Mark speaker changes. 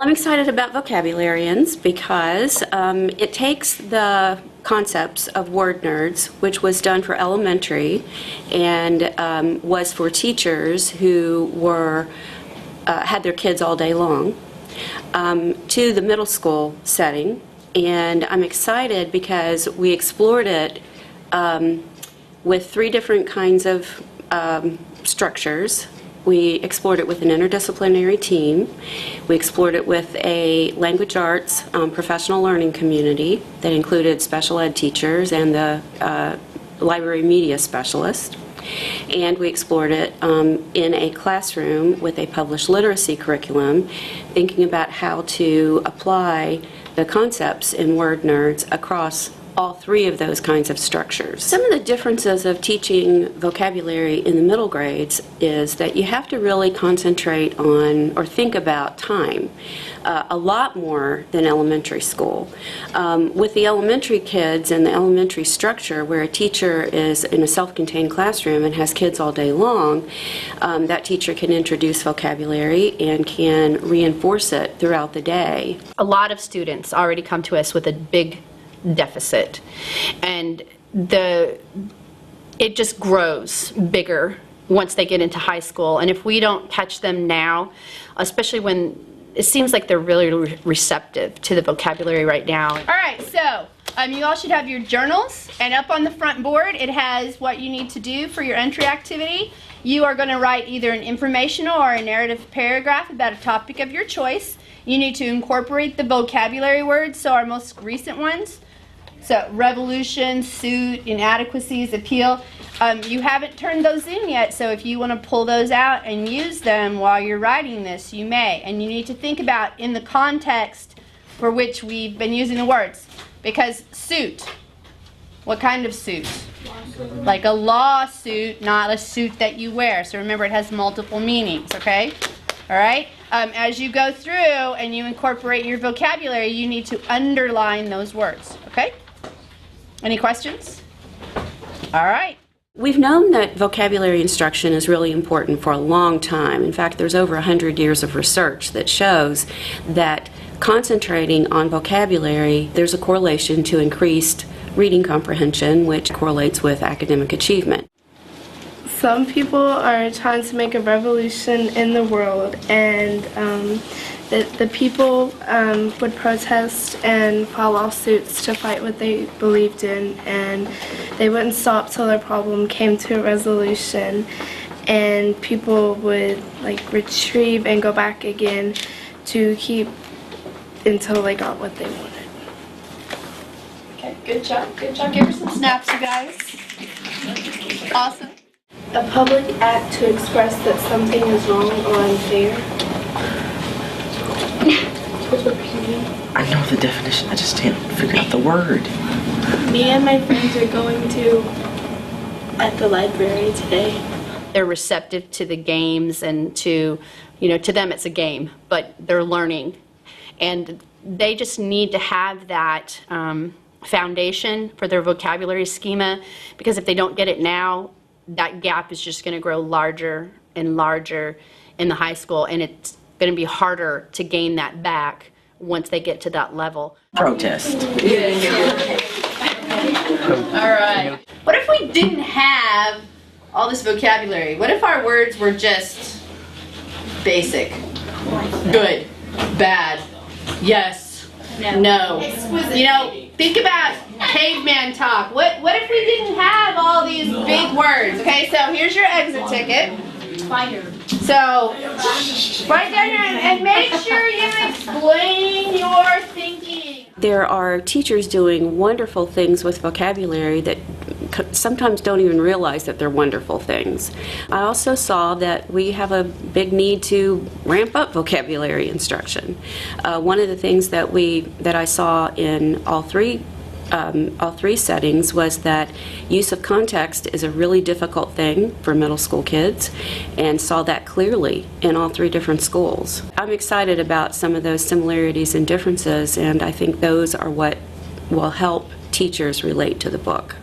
Speaker 1: I'm excited about Vocabularians because it takes the concepts of word nerds, which was done for elementary and was for teachers who were had their kids all day long, to the middle school setting. And I'm excited because we explored it with 3 different kinds of structures. We explored it with an interdisciplinary team. We explored it with a language arts professional learning community that included special ed teachers and the library media specialist. And we explored it in a classroom with a published literacy curriculum, thinking about how to apply the concepts in word nerds across all 3 of those kinds of structures. Some of the differences of teaching vocabulary in the middle grades is that you have to really concentrate on or think about time a lot more than elementary school. With the elementary kids and the elementary structure where a teacher is in a self-contained classroom and has kids all day long, that teacher can introduce vocabulary and can reinforce it throughout the day.
Speaker 2: A lot of students already come to us with a big deficit, and it just grows bigger once they get into high school. And if we don't catch them now, especially when it seems like they're really receptive to the vocabulary right now.
Speaker 3: All right, so you all should have your journals, and up on the front board it has what you need to do for your entry activity. You are going to write either an informational or a narrative paragraph about a topic of your choice. You need to incorporate the vocabulary words, so our most recent ones. So revolution, suit, inadequacies, appeal. You haven't turned those in yet, so if you want to pull those out and use them while you're writing this, you may. And you need to think about in the context for which we've been using the words. Because suit, what kind of suit? Like a lawsuit, not a suit that you wear. So remember, it has multiple meanings, okay? All right? As you go through and you incorporate your vocabulary, you need to underline those words, okay? Any questions? All right.
Speaker 1: We've known that vocabulary instruction is really important for a long time. In fact, there's over 100 years of research that shows that concentrating on vocabulary, there's a correlation to increased reading comprehension, which correlates with academic achievement.
Speaker 4: Some people are trying to make a revolution in the world, and the people would protest and file lawsuits to fight what they believed in, and they wouldn't stop till their problem came to a resolution, and people would retrieve and go back again to keep until they got what they wanted.
Speaker 3: Okay, good job, good job. Give her some snaps, you guys. Awesome.
Speaker 4: A public act to express that something is wrong or unfair.
Speaker 5: I know the definition, I just can't figure out the word.
Speaker 4: Me and my friends are going at the library today.
Speaker 2: They're receptive to the games, and to them it's a game, but they're learning. And they just need to have that foundation for their vocabulary schema, because if they don't get it now, that gap is just going to grow larger and larger in the high school, and it's going to be harder to gain that back once they get to that level.
Speaker 5: Protest.
Speaker 3: All right. What if we didn't have all this vocabulary? What if our words were just basic? Good, bad, yes, no. Think about caveman talk. What if we didn't have all these big words? Okay, so here's your exit ticket. Fire. So write down here and make sure you explain your thinking.
Speaker 1: There are teachers doing wonderful things with vocabulary that sometimes don't even realize that they're wonderful things. I also saw that we have a big need to ramp up vocabulary instruction. One of the things that I saw in all three settings was that use of context is a really difficult thing for middle school kids, and saw that clearly in all 3 different schools. I'm excited about some of those similarities and differences, and I think those are what will help teachers relate to the book.